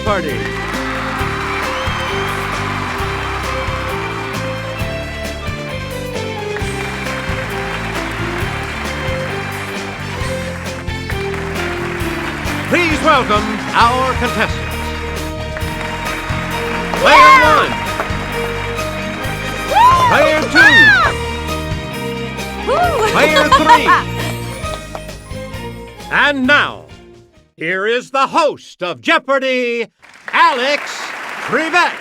Jeopardy! Please welcome our contestants. Player 1. Player 2. Player 3. And now, here is the host of Jeopardy, Alex Trebek.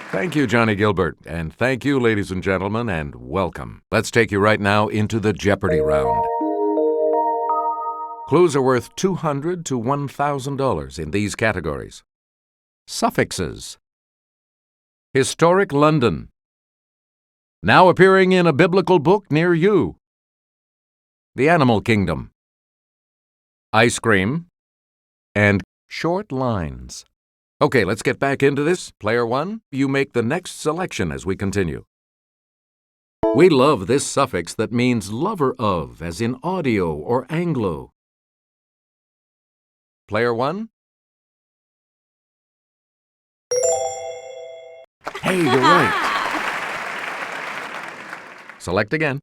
Thank you, Johnny Gilbert. And thank you, ladies and gentlemen, and welcome. Let's take you right now into the Jeopardy round. Clues are worth $200 to $1,000 in these categories. Suffixes. Historic London. Now appearing in a biblical book near you. The Animal Kingdom. Ice cream. And short lines. Okay, let's get back into this. Player 1, you make the next selection as we continue. We love this suffix that means lover of, as in audio or Anglo. Player 1? Hey, you're right. Select again.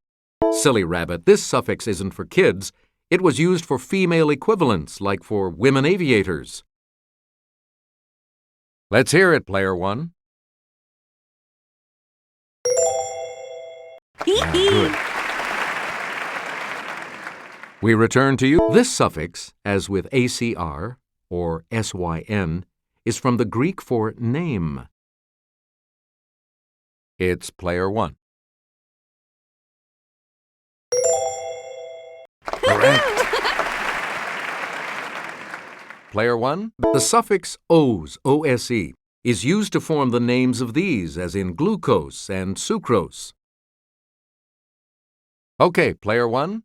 Silly rabbit, this suffix isn't for kids. It was used for female equivalents, like for women aviators. Let's hear it, Player 1. Good. We return to you. This suffix, as with ACR or SYN, is from the Greek for name. It's Player 1. Correct. Player 1, the suffix OSE, O-S-E, is used to form the names of these, as in glucose and sucrose. Okay, Player 1.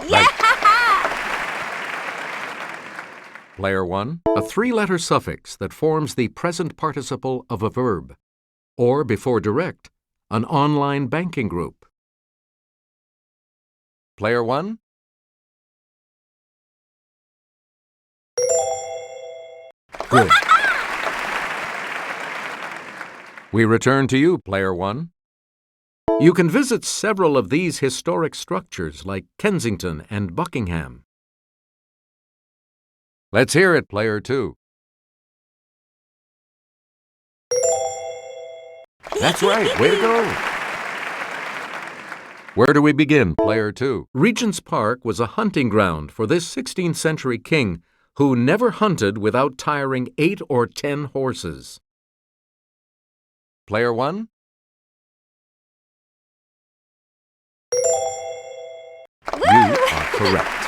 Right. Player 1, a three-letter suffix that forms the present participle of a verb, or before direct, an online banking group. Player 1. Good. We return to you, Player 1. You can visit several of these historic structures like Kensington and Buckingham. Let's hear it, Player 2. That's right. Way to go. Where do we begin, Player 2? Regent's Park was a hunting ground for this 16th century king who never hunted without tiring 8 or 10 horses. Player 1. You are correct.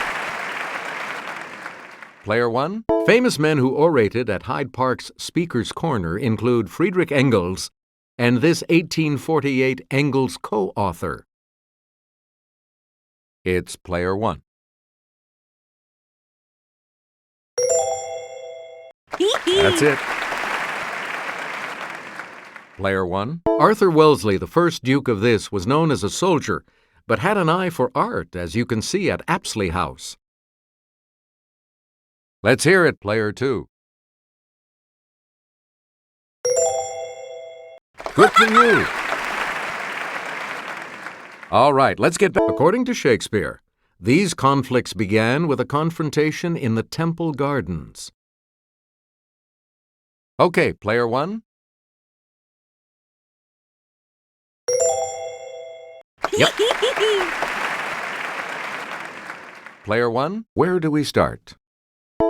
Player 1. Famous men who orated at Hyde Park's Speaker's Corner include Friedrich Engels and this 1848 Engels co-author. It's Player 1. That's it. Player 1. Arthur Wellesley, the first Duke of this, was known as a soldier, but had an eye for art, as you can see at Apsley House. Let's hear it, Player 2. Good for you. All right, let's get back. According to Shakespeare, these conflicts began with a confrontation in the Temple Gardens. Okay, Player 1. Yep. Player 1, where do we start?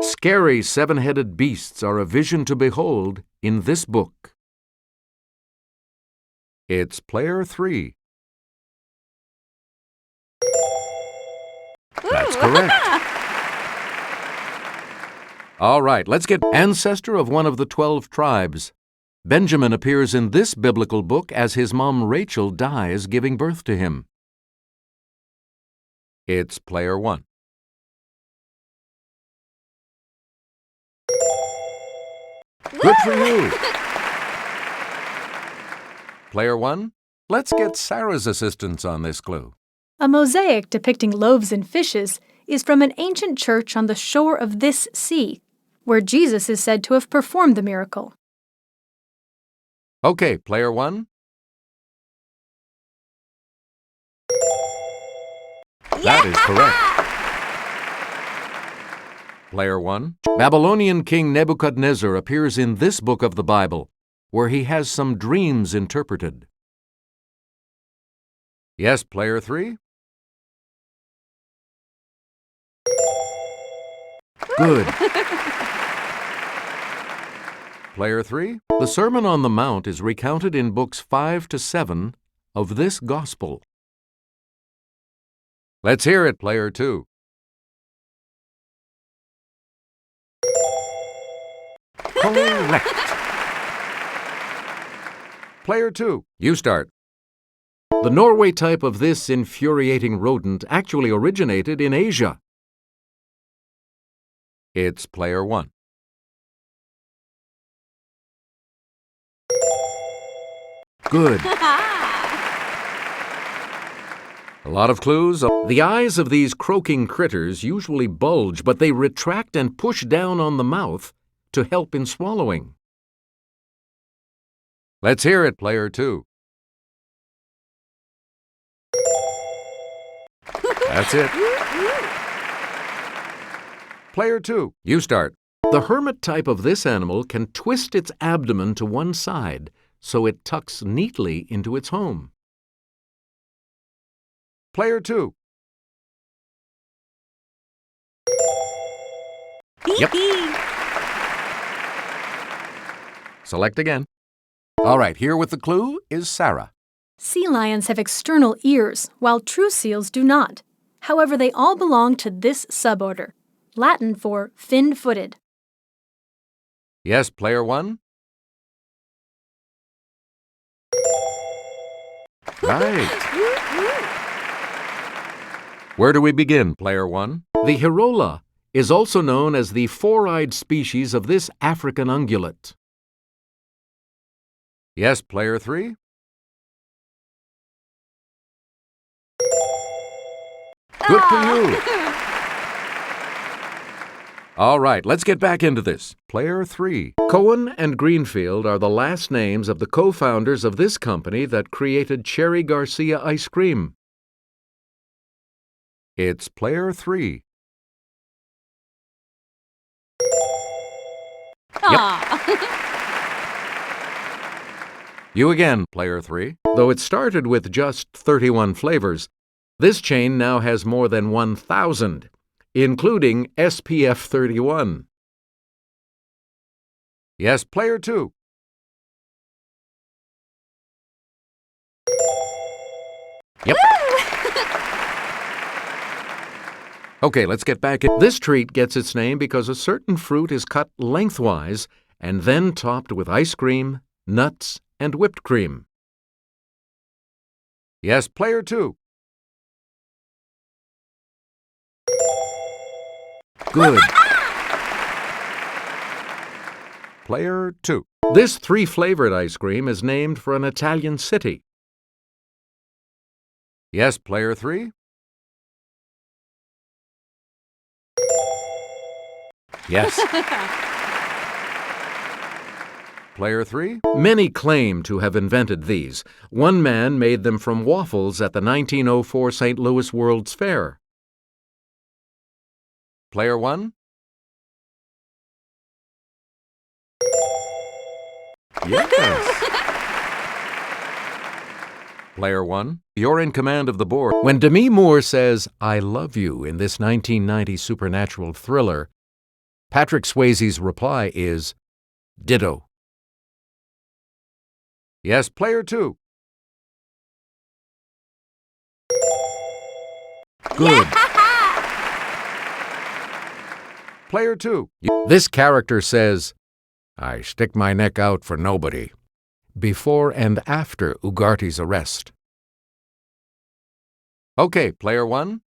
Scary seven-headed beasts are a vision to behold in this book. It's Player 3. That's correct. All right, let's get ancestor of one of the 12 tribes. Benjamin appears in this biblical book as his mom Rachel dies giving birth to him. It's Player 1. Good for you. Player 1, let's get Sarah's assistance on this clue. A mosaic depicting loaves and fishes is from an ancient church on the shore of this sea, where Jesus is said to have performed the miracle. Okay, player 1. That is correct. Player 1. Babylonian King Nebuchadnezzar appears in this book of the Bible, where he has some dreams interpreted. Yes, player 3. Good. Player 3. The Sermon on the Mount is recounted in books 5 to 7 of this Gospel. Let's hear it, player 2. Correct. Player 2, you start. The Norway type of this infuriating rodent actually originated in Asia. It's player 1. Good. A lot of clues. The eyes of these croaking critters usually bulge, but they retract and push down on the mouth to help in swallowing. Let's hear it, player 2. That's it. Player 2, you start. The hermit type of this animal can twist its abdomen to one side so it tucks neatly into its home. Player 2. Yep. Select again. All right, here with the clue is Sarah. Sea lions have external ears, while true seals do not. However, they all belong to this suborder, Latin for fin-footed. Yes, player 1. Right. Where do we begin, player 1? The Hirola is also known as the four-eyed species of this African ungulate. Yes, player 3. Good for you. All right, let's get back into this. Player 3. Cohen and Greenfield are the last names of the co-founders of this company that created Cherry Garcia ice cream. It's player 3. Yep. You again, player 3. Though it started with just 31 flavors, this chain now has more than 1,000, including SPF 31. Yes, player 2. Yep. Okay, let's get back in. This treat gets its name because a certain fruit is cut lengthwise and then topped with ice cream, nuts, and whipped cream. Yes, player 2. Good. Player 2. This three-flavored ice cream is named for an Italian city. Yes, player 3. Yes. Player 3. Many claim to have invented these. One man made them from waffles at the 1904 St. Louis World's Fair. Player 1. Yes. Player 1, you're in command of the board. When Demi Moore says, "I love you" in this 1990 supernatural thriller, Patrick Swayze's reply is, "Ditto." Yes, player 2. Good. Player 2. This character says, "I stick my neck out for nobody," before and after Ugarte's arrest. Okay, player 1.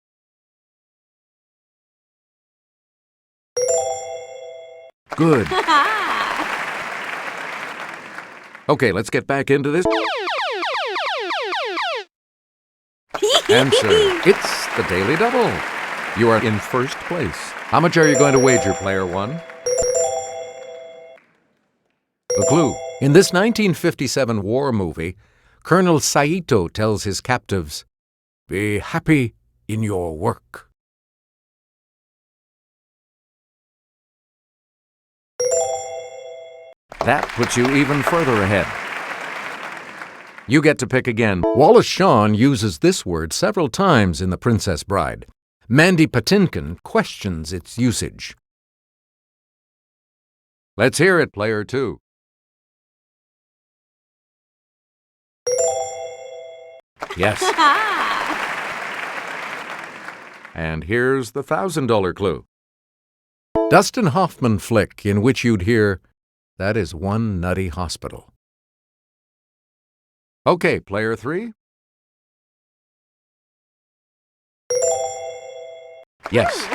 Good. Okay, let's get back into this. Answer. It's the Daily Double. You are in first place. How much are you going to wager, player one? The clue. In this 1957 war movie, Colonel Saito tells his captives, "Be happy in your work." That puts you even further ahead. You get to pick again. Wallace Shawn uses this word several times in The Princess Bride. Mandy Patinkin questions its usage. Let's hear it, player two. Yes. And here's the $1,000 clue. Dustin Hoffman flick in which you'd hear, "That is one nutty hospital." Okay, player three. Yes.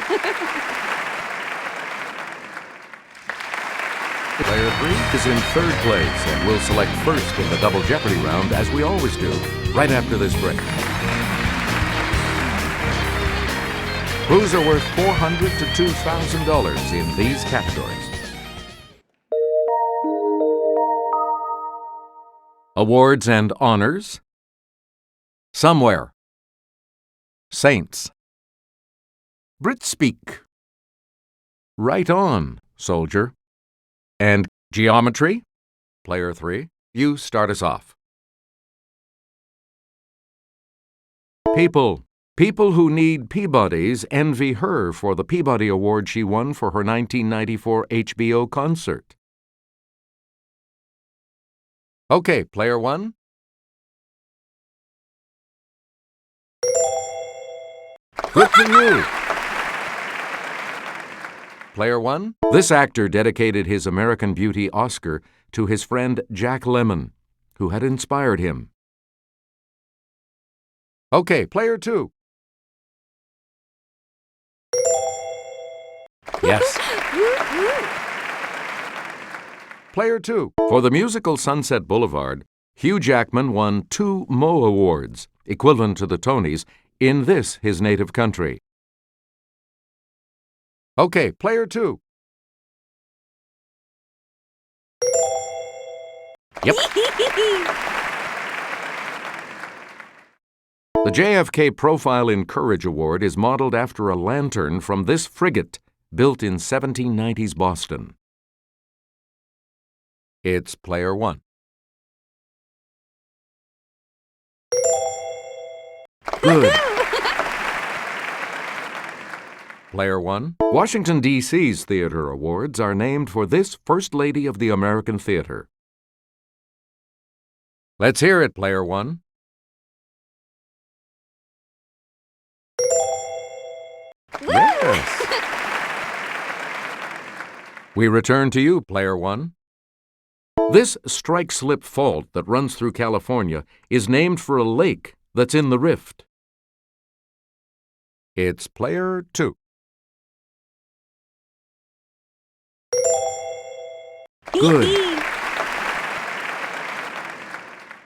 Player three is in third place and will select first in the Double Jeopardy round, as we always do, right after this break. Clues are worth $400 to $2,000 in these categories. Awards and honors. Somewhere. Saints. Brit speak. Right on, soldier. And geometry. Player three, you start us off. People. People who need Peabodys envy her for the Peabody Award she won for her 1994 HBO concert. Okay, player one. Good for you. Player one. This actor dedicated his American Beauty Oscar to his friend Jack Lemmon, who had inspired him. Okay, player two. Yes. Player two. For the musical Sunset Boulevard, Hugh Jackman won 2 Mo Awards, equivalent to the Tonys, in this his native country. Okay, player two. Yep. The JFK Profile in Courage Award is modeled after a lantern from this frigate built in 1790s Boston. It's player one. Good. Player one. Washington, D.C.'s theater awards are named for this First Lady of the American Theater. Let's hear it, player one. Yes. We return to you, player one. This strike-slip fault that runs through California is named for a lake that's in the rift. It's player two. Good.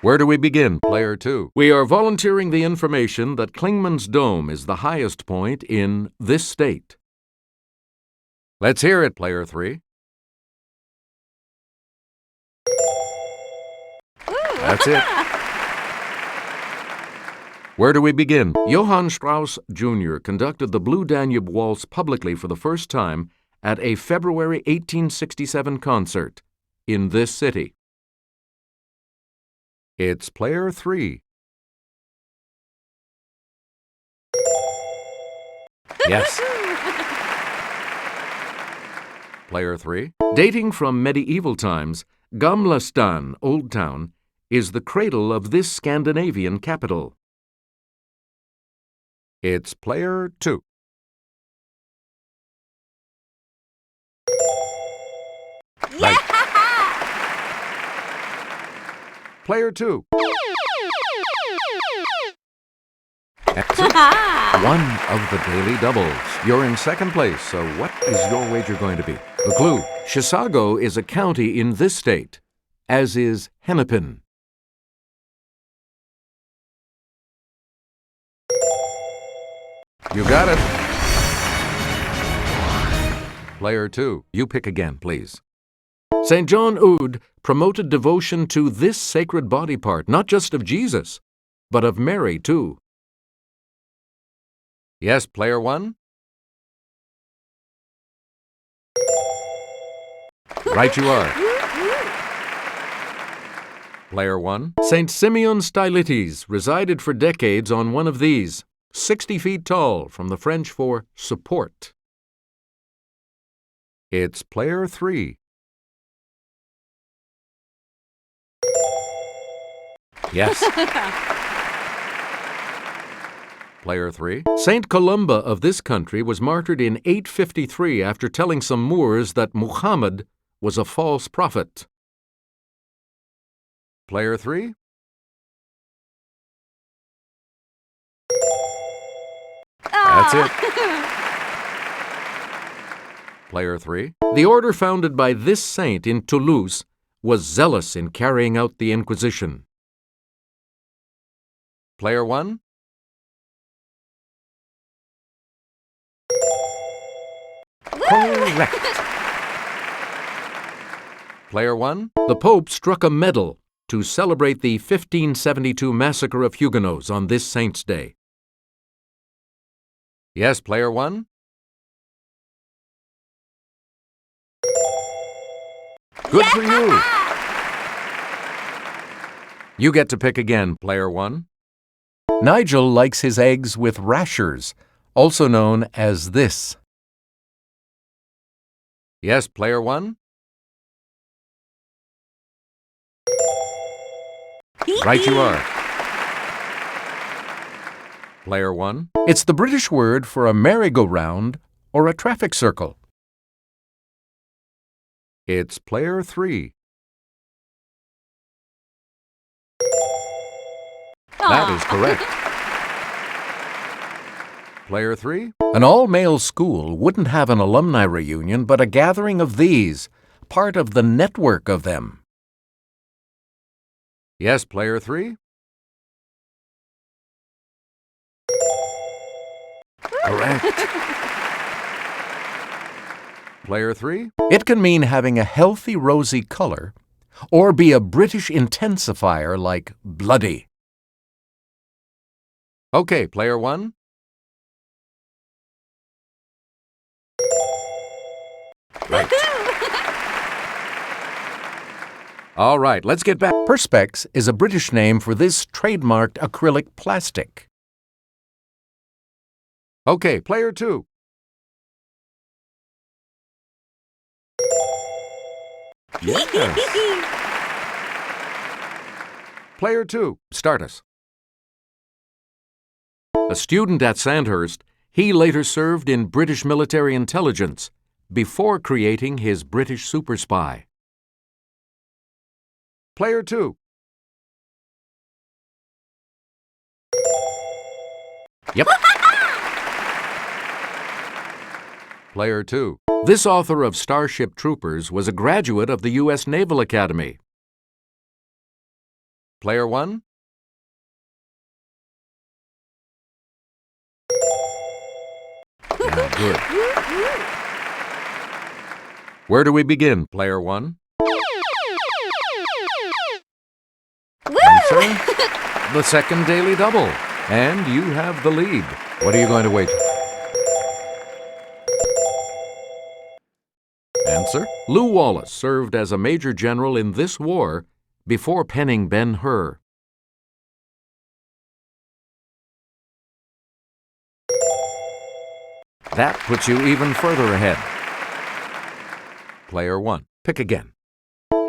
Where do we begin, player two? We are volunteering the information that Clingman's Dome is the highest point in this state. Let's hear it, player three. That's it. Where do we begin? Johann Strauss Jr. conducted the Blue Danube Waltz publicly for the first time at a February 1867 concert in this city. It's player three. Yes. Player three. Dating from medieval times, Gamla stan, Old Town, is the cradle of this Scandinavian capital. It's player two. Right. Player two. That's it. One of the daily doubles. You're in second place, so what is your wager going to be? The clue. Chisago is a county in this state, as is Hennepin. You got it. Player 2, you pick again, please. St. John Eudes promoted devotion to this sacred body part, not just of Jesus, but of Mary, too. Yes, Player 1? Right you are. Player 1. St. Simeon Stylites resided for decades on one of these, 60 feet tall, from the French for support. It's Player 3. Yes. Player 3. Saint Columba of this country was martyred in 853 after telling some Moors that Muhammad was a false prophet. Player 3. That's it. Player 3. The order founded by this saint in Toulouse was zealous in carrying out the Inquisition. Player 1. Correct. Player 1. The Pope struck a medal to celebrate the 1572 massacre of Huguenots on this saint's day. Yes, Player 1? Good for you! You get to pick again, Player 1. Nigel likes his eggs with rashers, also known as this. Yes, Player 1? Right you are. Player 1. It's the British word for a merry-go-round or a traffic circle. It's Player 3. That is correct. Player 3. An all-male school wouldn't have an alumni reunion, but a gathering of these, part of the network of them. Yes, Player 3? Correct. Player 3? It can mean having a healthy rosy color or be a British intensifier like bloody. Okay, Player 1? Right. All right, let's get back. Perspex is a British name for this trademarked acrylic plastic. Okay, Player 2. Yes. Player 2, start us. A student at Sandhurst, he later served in British military intelligence before creating his British super spy. Player 2. Yep. Player 2. This author of Starship Troopers was a graduate of the U.S. Naval Academy. Player 1. Yeah, good. Where do we begin, Player 1? Answer, the second Daily Double. And you have the lead. What are you going to wager? Answer, Lew Wallace served as a major general in this war before penning Ben-Hur. That puts you even further ahead. Player 1, pick again.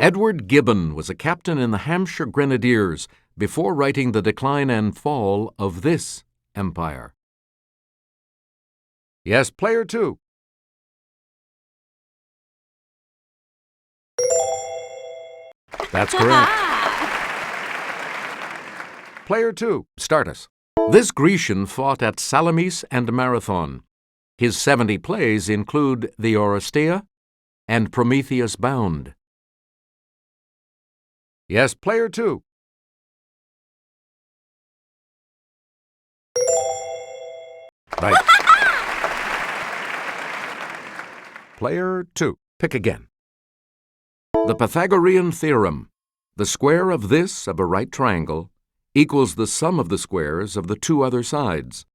Edward Gibbon was a captain in the Hampshire Grenadiers before writing The Decline and Fall of this empire. Yes, Player 2. That's correct. Player 2, start us. This Grecian fought at Salamis and Marathon. His 70 plays include The Oresteia and Prometheus Bound. Yes, Player 2. Right. Player 2. Pick again. The Pythagorean theorem. The square of this of a right triangle equals the sum of the squares of the two other sides.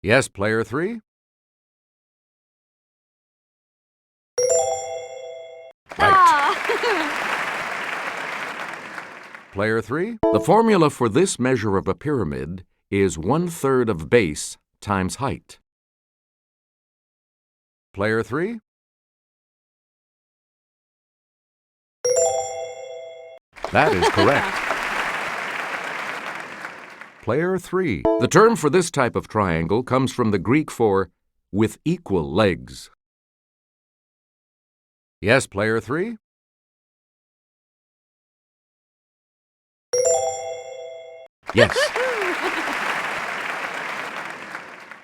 Yes, player 3? Right. Player 3? The formula for this measure of a pyramid is 1/3 of base times height. Player 3? That is correct. Player 3. The term for this type of triangle comes from the Greek for with equal legs. Yes, player 3? Yes.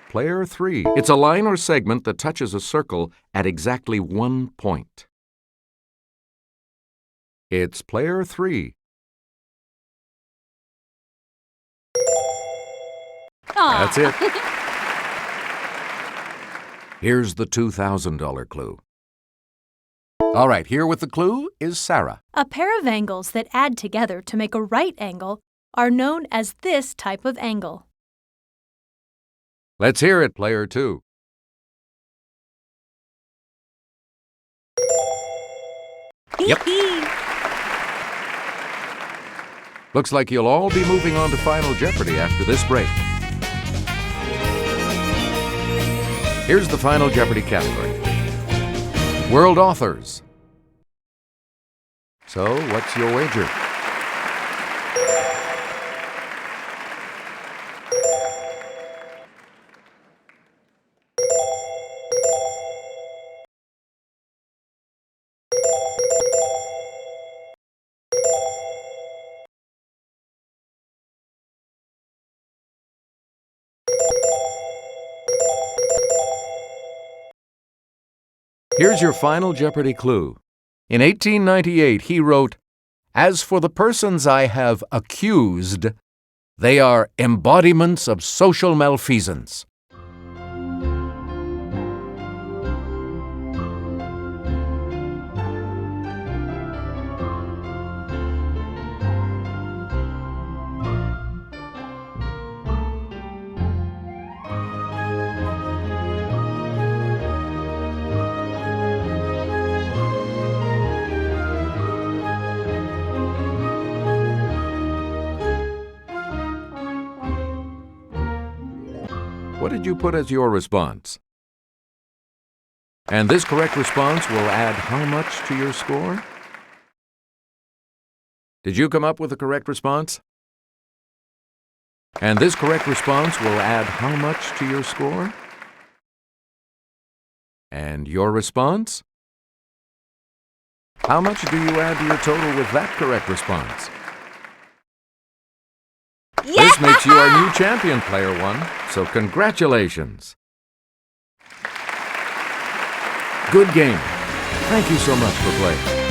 Player 3. It's a line or segment that touches a circle at exactly 1 point. It's player 3. That's it. Here's the $2,000 clue. All right, here with the clue is Sarah. A pair of angles that add together to make a right angle are known as this type of angle. Let's hear it, player 2. Yep. Looks like you'll all be moving on to Final Jeopardy after this break. Here's the Final Jeopardy category. World authors. So, what's your wager? Here's your Final Jeopardy clue. In 1898, he wrote, "As for the persons I have accused, they are embodiments of social malfeasance." What did you put as your response? And this correct response will add how much to your score? Did you come up with the correct response? And this correct response will add how much to your score? And your response? How much do you add to your total with that correct response? Yeah! This makes you our new champion, player 1, so congratulations. Good game. Thank you so much for playing.